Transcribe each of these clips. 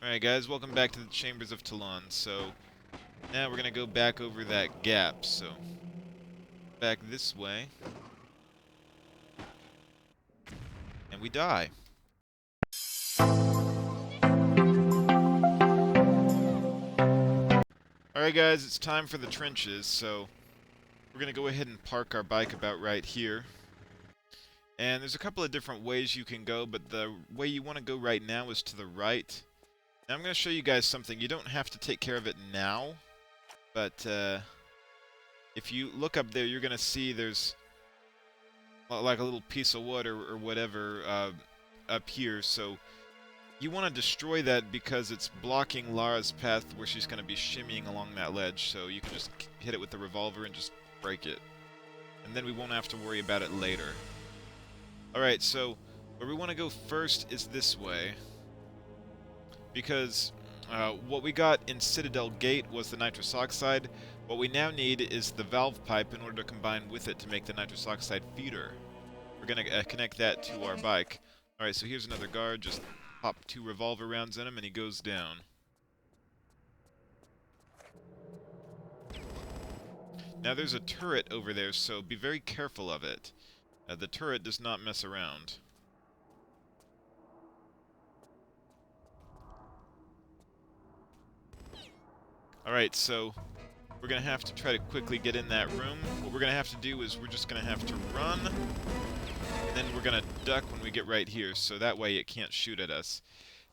Alright guys, welcome back to the Chambers of Talon. So, now we're gonna go back over that gap, so back this way, and we die. Alright guys, it's time for the trenches, so we're gonna go ahead and park our bike about right here. And there's a couple of different ways you can go, but the way you want to go right now is to the right. Now I'm gonna show you guys something. You don't have to take care of it now, but if you look up there, you're gonna see there's like a little piece of wood or whatever up here, so you want to destroy that because it's blocking Lara's path where she's going to be shimmying along that ledge, so you can just hit it with the revolver and just break it. And then we won't have to worry about it later. Alright, so where we want to go first is this way, because what we got in Citadel Gate was the nitrous oxide. What we now need is the valve pipe in order to combine with it to make the nitrous oxide feeder. We're going to connect that to our bike. Alright, so here's another guard. Just pop 2 revolver rounds in him and he goes down. Now there's a turret over there, so be very careful of it. The turret does not mess around. Alright, so we're going to have to try to quickly get in that room. What we're going to have to do is we're just going to have to run, and then we're going to duck when we get right here, so that way it can't shoot at us.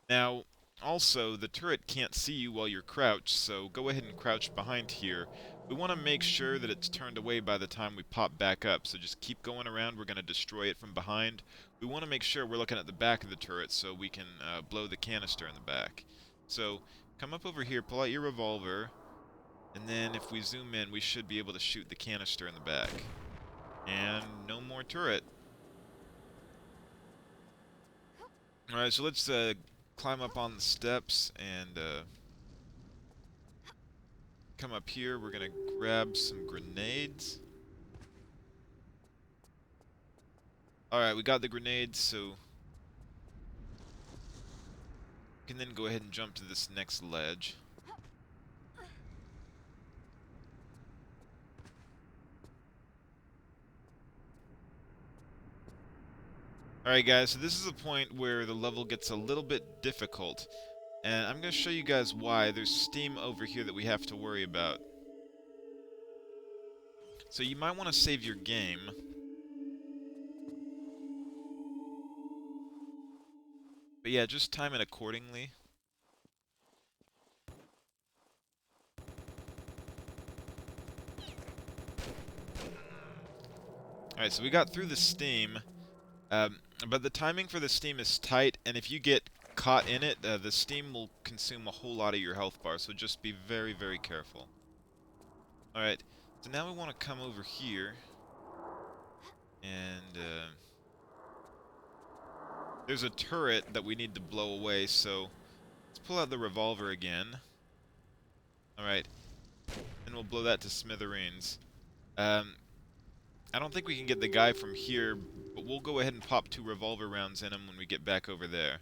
Now, also, the turret can't see you while you're crouched, so go ahead and crouch behind here. We want to make sure that it's turned away by the time we pop back up, so just keep going around. We're going to destroy it from behind. We want to make sure we're looking at the back of the turret so we can blow the canister in the back. So, come up over here, pull out your revolver, and then if we zoom in, we should be able to shoot the canister in the back. And no more turret. Alright, so let's climb up on the steps and come up here. We're gonna grab some grenades. Alright, we got the grenades, so we can then go ahead and jump to this next ledge. Alright guys, so this is a point where the level gets a little bit difficult. And I'm going to show you guys why. There's steam over here that we have to worry about. So you might want to save your game. But yeah, just time it accordingly. Alright, so we got through the steam. But the timing for the steam is tight, and if you get caught in it, the steam will consume a whole lot of your health bar, so just be very, very careful. Alright, so now we want to come over here, and there's a turret that we need to blow away, so let's pull out the revolver again. Alright, and we'll blow that to smithereens. I don't think we can get the guy from here, but we'll go ahead and pop 2 revolver rounds in him when we get back over there.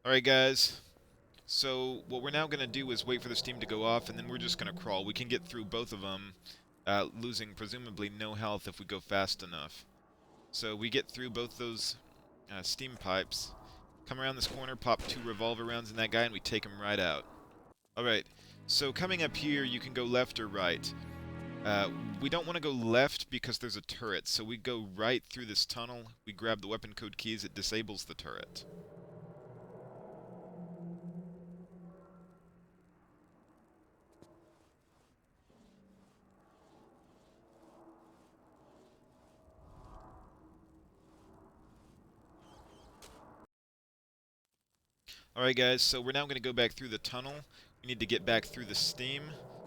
Alright guys, so what we're now going to do is wait for the steam to go off, and then we're just going to crawl. We can get through both of them, losing presumably no health if we go fast enough. So we get through both those steam pipes, come around this corner, pop 2 revolver rounds in that guy, and we take him right out. Alright, so coming up here, you can go left or right. We don't want to go left because there's a turret, so we go right through this tunnel, we grab the weapon code keys, it disables the turret. Alright guys, so we're now going to go back through the tunnel. We need to get back through the steam,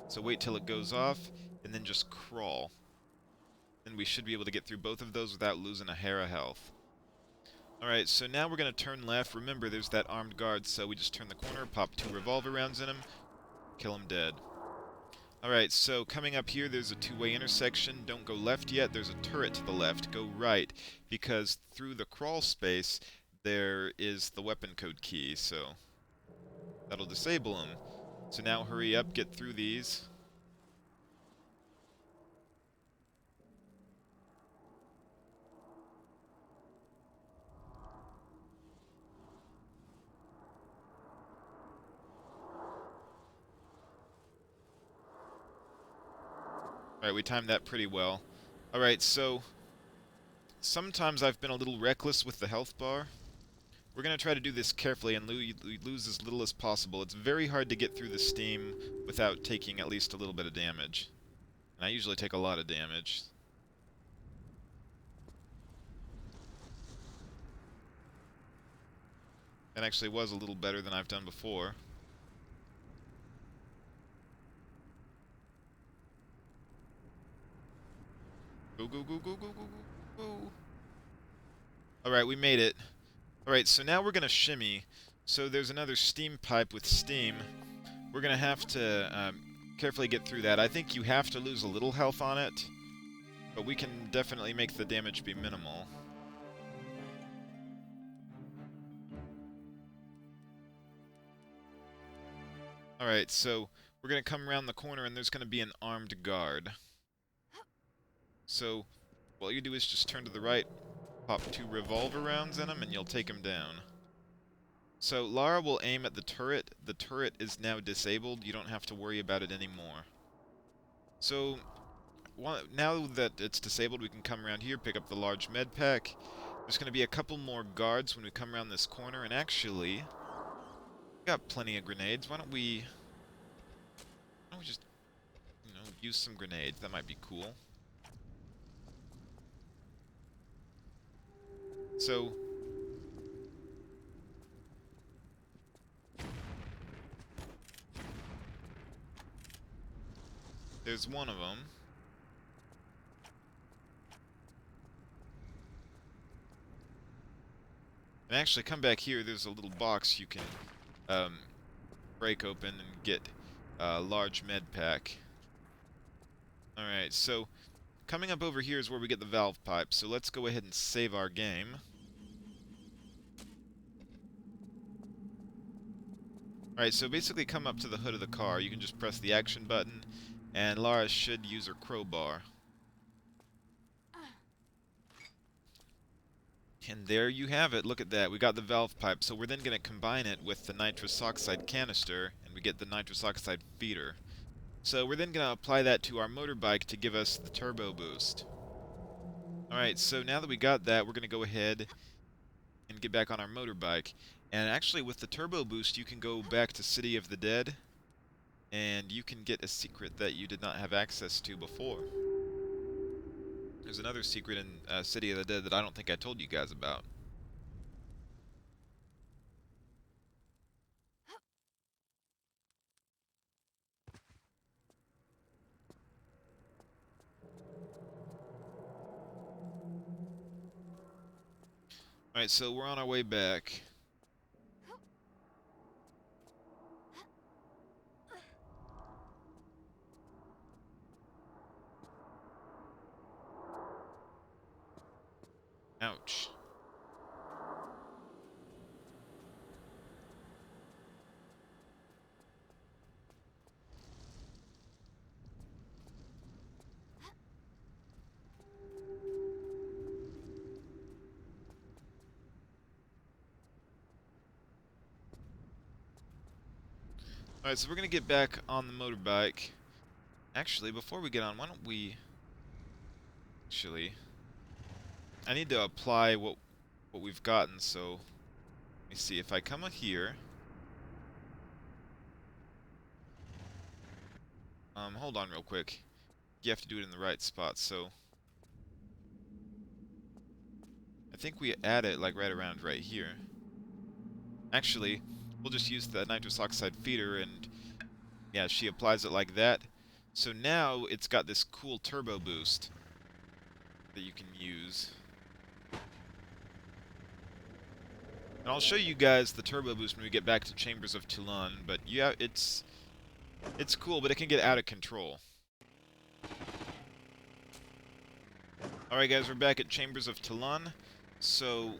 so wait till it goes off, and then just crawl. Then we should be able to get through both of those without losing a hair of health. Alright, so now we're going to turn left. Remember, there's that armed guard, so we just turn the corner, pop 2 revolver rounds in him, kill him dead. Alright, so coming up here, there's a 2-way intersection. Don't go left yet, there's a turret to the left. Go right, because through the crawl space, there is the weapon code key, so that'll disable them. So now hurry up, get through these. Alright, we timed that pretty well. Alright, so sometimes I've been a little reckless with the health bar. We're going to try to do this carefully and lose as little as possible. It's very hard to get through the steam without taking at least a little bit of damage. And I usually take a lot of damage. That actually was a little better than I've done before. Go, go, go, go, go, go, go, go. Alright, we made it. Alright, so now we're going to shimmy. So there's another steam pipe with steam. We're going to have to carefully get through that. I think you have to lose a little health on it, but we can definitely make the damage be minimal. Alright, so we're going to come around the corner and there's going to be an armed guard. So all you do is just turn to the right, pop 2 revolver rounds in him, and you'll take him down. So Lara will aim at the turret. The turret is now disabled. You don't have to worry about it anymore. So now that it's disabled, we can come around here, pick up the large med pack. There's going to be a couple more guards when we come around this corner, and actually, we got plenty of grenades. Why don't we just, use some grenades? That might be cool. So there's one of them. And actually, come back here, there's a little box you can break open and get a large med pack. Alright, so coming up over here is where we get the valve pipe, so let's go ahead and save our game. Alright, so basically come up to the hood of the car, you can just press the action button, and Lara should use her crowbar. And there you have it, look at that, we got the valve pipe, so we're then going to combine it with the nitrous oxide canister, and we get the nitrous oxide feeder. So we're then going to apply that to our motorbike to give us the turbo boost. Alright, so now that we got that, we're going to go ahead and get back on our motorbike. And actually, with the turbo boost, you can go back to City of the Dead, and you can get a secret that you did not have access to before. There's another secret in City of the Dead that I don't think I told you guys about. Alright, so we're on our way back. Ouch. Alright, so we're gonna get back on the motorbike. Actually, before we get on, why don't we... Actually, I need to apply what we've gotten, so... Let me see, if I come up here... hold on real quick. You have to do it in the right spot, so... I think we add it, like, right around right here. Actually, we'll just use the nitrous oxide feeder, and... Yeah, she applies it like that. So now, it's got this cool turbo boost that you can use. And I'll show you guys the turbo boost when we get back to Chambers of Toulon, but yeah, it's cool, but it can get out of control. Alright guys, we're back at Chambers of Toulon. So,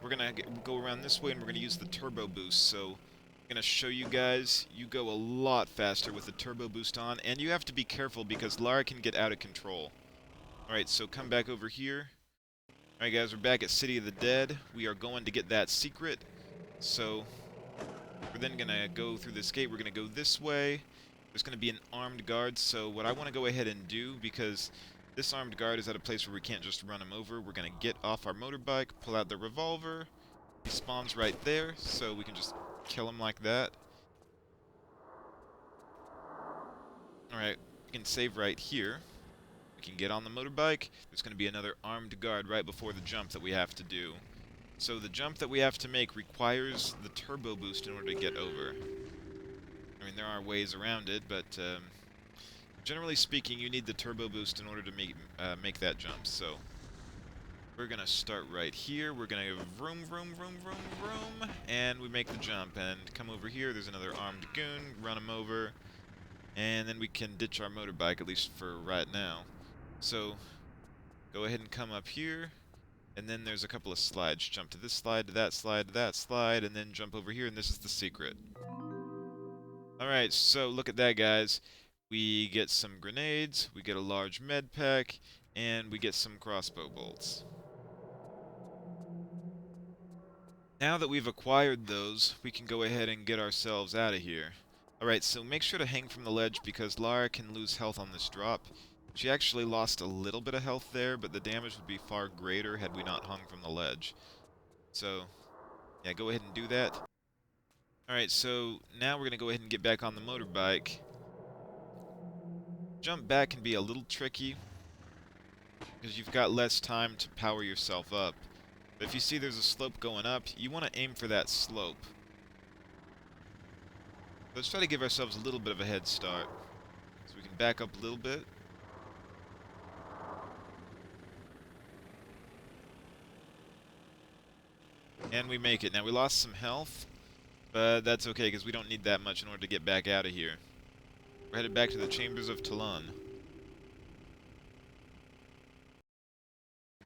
we're gonna go around this way, and we're gonna use the turbo boost. So I'm gonna show you guys. You go a lot faster with the turbo boost on, and you have to be careful because Lara can get out of control. All right, so come back over here. All right, guys, we're back at City of the Dead. We are going to get that secret. So we're then gonna go through this gate. We're gonna go this way. There's gonna be an armed guard. So what I want to go ahead and do, because this armed guard is at a place where we can't just run him over, we're gonna get off our motorbike, pull out the revolver. He spawns right there, so we can just kill him like that. Alright, we can save right here. We can get on the motorbike. There's going to be another armed guard right before the jump that we have to do. So the jump that we have to make requires the turbo boost in order to get over. I mean, there are ways around it, but generally speaking, you need the turbo boost in order to make that jump. So we're going to start right here. We're going to go vroom, vroom, vroom, vroom, vroom, and we make the jump. And come over here. There's another armed goon. Run him over. And then we can ditch our motorbike, at least for right now. So go ahead and come up here. And then there's a couple of slides. Jump to this slide, to that slide, to that slide, and then jump over here, and this is the secret. Alright, so look at that, guys. We get some grenades, we get a large med pack, and we get some crossbow bolts. Now that we've acquired those, we can go ahead and get ourselves out of here. Alright, so make sure to hang from the ledge because Lara can lose health on this drop. She actually lost a little bit of health there, but the damage would be far greater had we not hung from the ledge. So, yeah, go ahead and do that. Alright, so now we're going to go ahead and get back on the motorbike. Jump back can be a little tricky, because you've got less time to power yourself up. But if you see there's a slope going up, you want to aim for that slope. Let's try to give ourselves a little bit of a head start. So we can back up a little bit. And we make it. Now, we lost some health, but that's okay, because we don't need that much in order to get back out of here. We're headed back to the Chambers of Talon.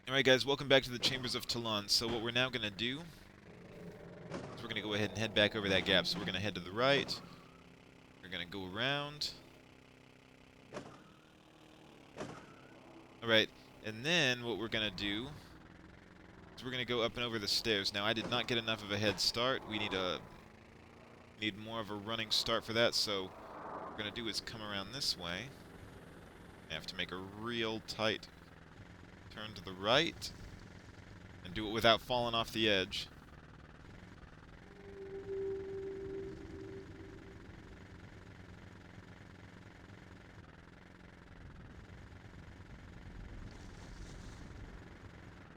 Alright, guys, welcome back to the Chambers of Talon. So what we're now going to do is we're going to go ahead and head back over that gap. So we're going to head to the right. We're going to go around. Alright, and then what we're going to do is we're going to go up and over the stairs. Now, I did not get enough of a head start. We need more of a running start for that, so what we're going to do is come around this way. I have to make a real tight turn to the right and do it without falling off the edge.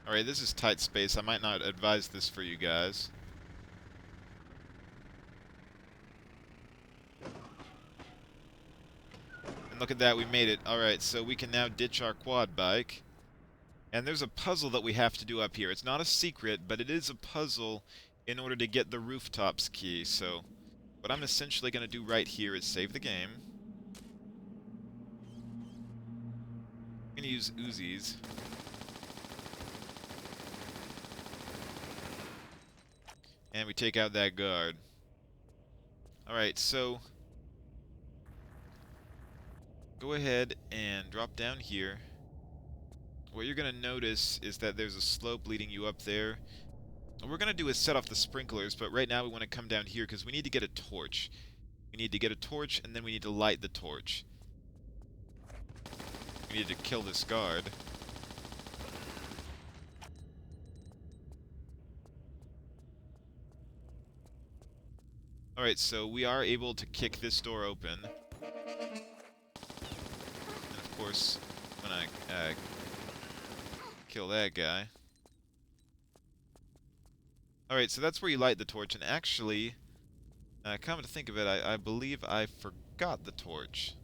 Alright, this is tight space. I might not advise this for you guys. And look at that, we made it. Alright, so we can now ditch our quad bike. And there's a puzzle that we have to do up here. It's not a secret, but it is a puzzle in order to get the rooftops key. So what I'm essentially going to do right here is save the game. I'm going to use Uzis. And we take out that guard. Alright, so go ahead and drop down here. What you're going to notice is that there's a slope leading you up there. What we're going to do is set off the sprinklers, but right now we want to come down here because we need to get a torch. We need to get a torch, and then we need to light the torch. We need to kill this guard. Alright, so we are able to kick this door open. And of course, when I kill that guy. Alright, so that's where you light the torch, and actually, come to think of it, I believe I forgot the torch.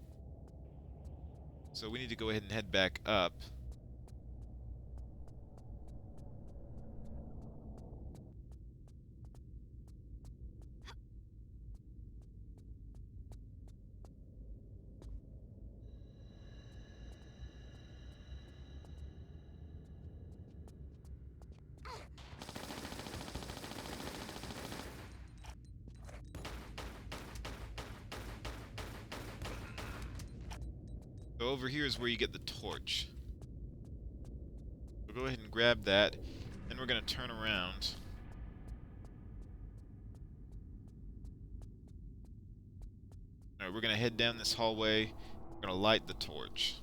So we need to go ahead and head back up. So over here is where you get the torch. So go ahead and grab that, then we're going to turn around. Alright, we're going to head down this hallway. We're going to light the torch.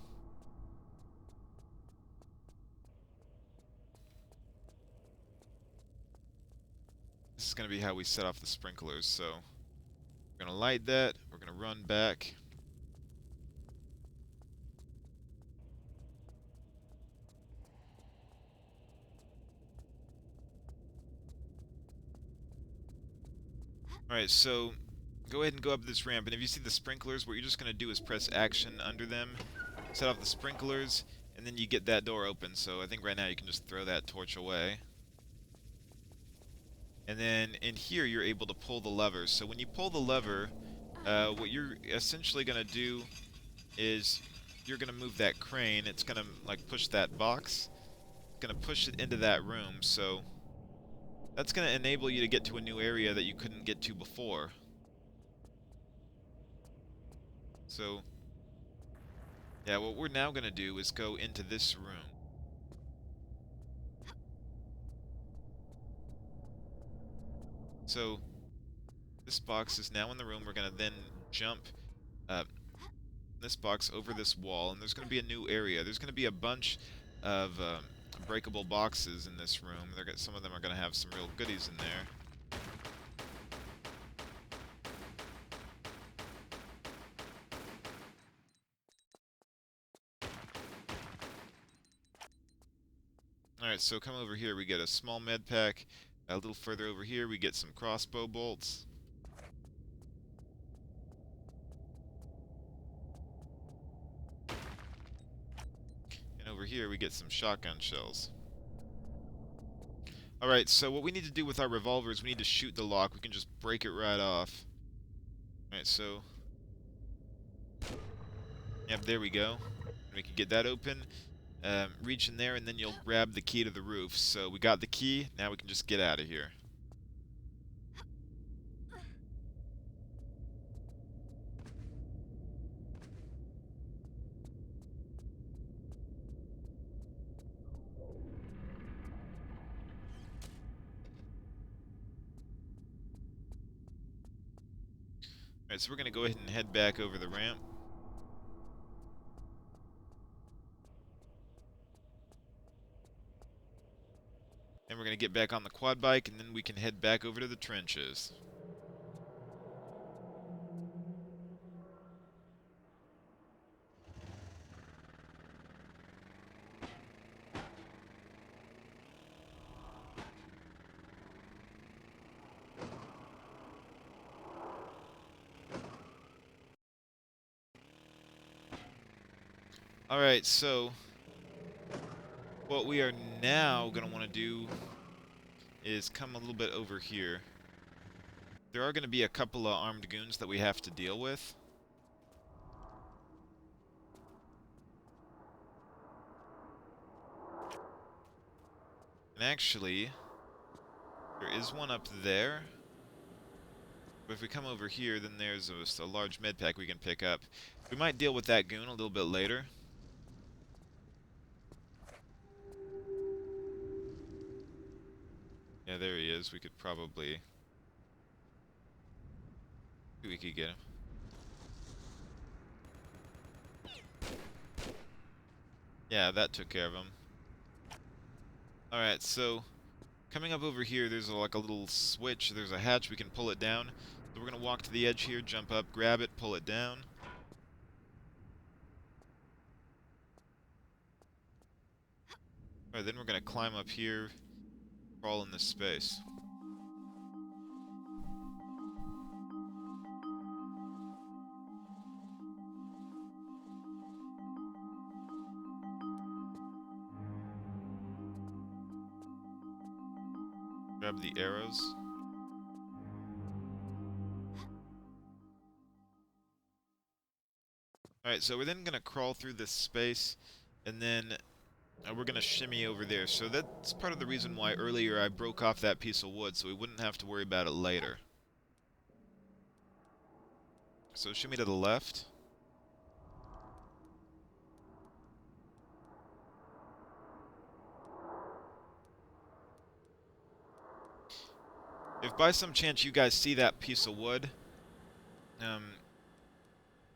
This is going to be how we set off the sprinklers, so we're going to light that, we're going to run back. Alright, so go ahead and go up this ramp, and if you see the sprinklers, what you're just going to do is press action under them, set off the sprinklers, and then you get that door open. So I think right now you can just throw that torch away. And then in here you're able to pull the lever. So when you pull the lever, what you're essentially going to do is you're going to move that crane. It's going to like push that box. It's going to push it into that room. So that's going to enable you to get to a new area that you couldn't get to before. So yeah, what we're now going to do is go into this room. So this box is now in the room. We're going to then jump this box over this wall, and there's going to be a new area. There's going to be a bunch of breakable boxes in this room. Some of them are going to have some real goodies in there. Alright, so come over here. We get a small med pack. A little further over here, we get some crossbow bolts. And over here, we get some shotgun shells. Alright, so what we need to do with our revolvers, we need to shoot the lock. We can just break it right off. Alright, so yep, there we go. We can get that open. Reach in there, and then you'll grab the key to the roof. So we got the key, now we can just get out of here. Alright, so we're going to go ahead and head back over the ramp. And we're going to get back on the quad bike, and then we can head back over to the trenches. Alright, so what we are now going to want to do is come a little bit over here. There are going to be a couple of armed goons that we have to deal with. And actually, there is one up there. But if we come over here, then there's a large med pack we can pick up. We might deal with that goon a little bit later. Yeah, there he is. We could probably... we could get him. Yeah, that took care of him. Alright, so coming up over here, there's like a little switch. There's a hatch. We can pull it down. So we're going to walk to the edge here, jump up, grab it, pull it down. Alright, then we're going to climb up here, crawl in this space. Grab the arrows. Alright, so we're then going to crawl through this space, and then we're going to shimmy over there. So that's part of the reason why earlier I broke off that piece of wood, so we wouldn't have to worry about it later. So shimmy to the left. if by some chance you guys see that piece of wood,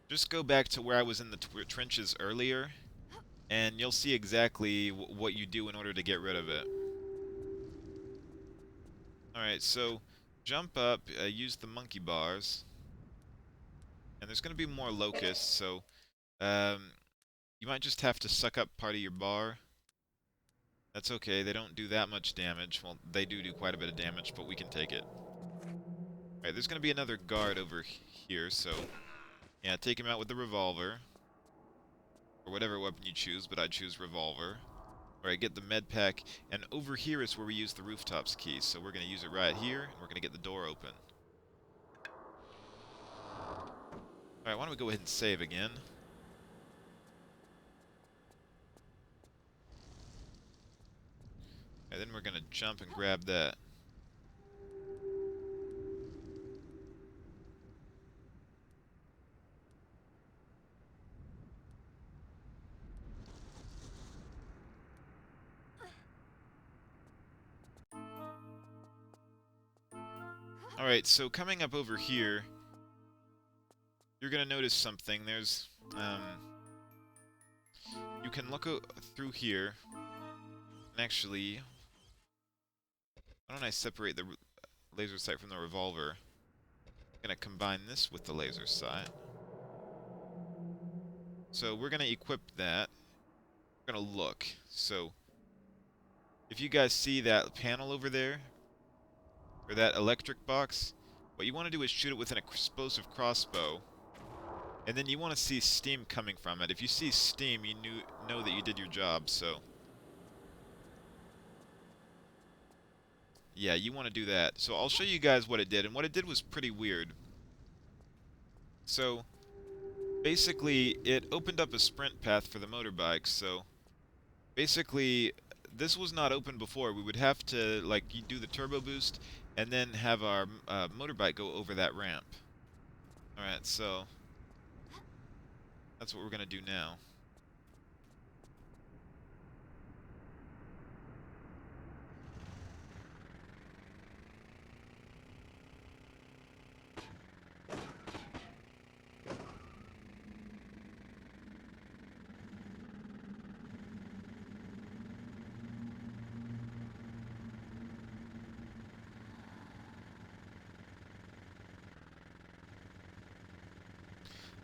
just go back to where I was in the trenches earlier, and you'll see exactly what you do in order to get rid of it. Alright, so jump up, use the monkey bars, and there's going to be more locusts, so you might just have to suck up part of your bar. That's okay, they don't do that much damage. Well, they do quite a bit of damage, but we can take it. Alright, there's going to be another guard over here, so yeah, take him out with the revolver. Or whatever weapon you choose, but I choose revolver. Alright, get the med pack, and over here is where we use the rooftops key, so we're going to use it right here, and we're going to get the door open. Alright, why don't we go ahead and save again. And then we're going to jump and grab that. Alright, so coming up over here, you're going to notice something. There's, you can look through here, and actually, why don't I separate the laser sight from the revolver? I'm going to combine this with the laser sight. So we're going to equip that. We're going to look. So, if you guys see that panel over there, or that electric box, what you want to do is shoot it with an explosive crossbow, and then you want to see steam coming from it. If you see steam, you know that you did your job, so yeah, you want to do that. So I'll show you guys what it did, and what it did was pretty weird. So basically, it opened up a sprint path for the motorbikes, so basically, this was not open before. We would have to, like, you do the turbo boost, and then have our motorbike go over that ramp. Alright, so that's what we're going to do now.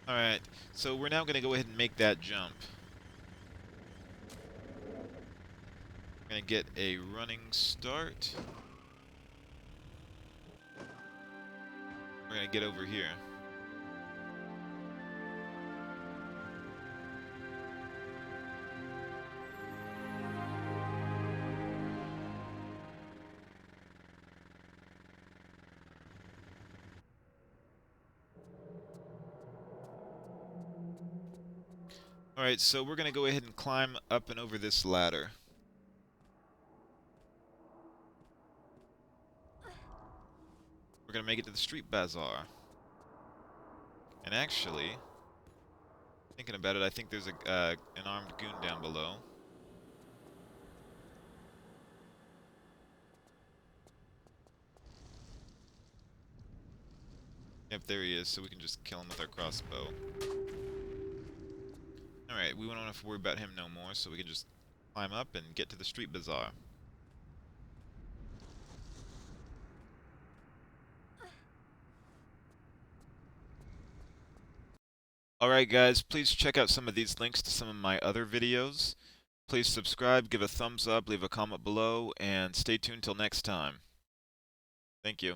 Alright, so we're now going to go ahead and make that jump. We're going to get a running start. We're going to get over here. Alright, so we're going to go ahead and climb up and over this ladder. We're going to make it to the street bazaar. And actually, thinking about it, I think there's an armed goon down below. Yep, there he is, so we can just kill him with our crossbow. Alright, we won't have to worry about him no more, so we can just climb up and get to the street bazaar. Alright guys, please check out some of these links to some of my other videos. Please subscribe, give a thumbs up, leave a comment below, and stay tuned till next time. Thank you.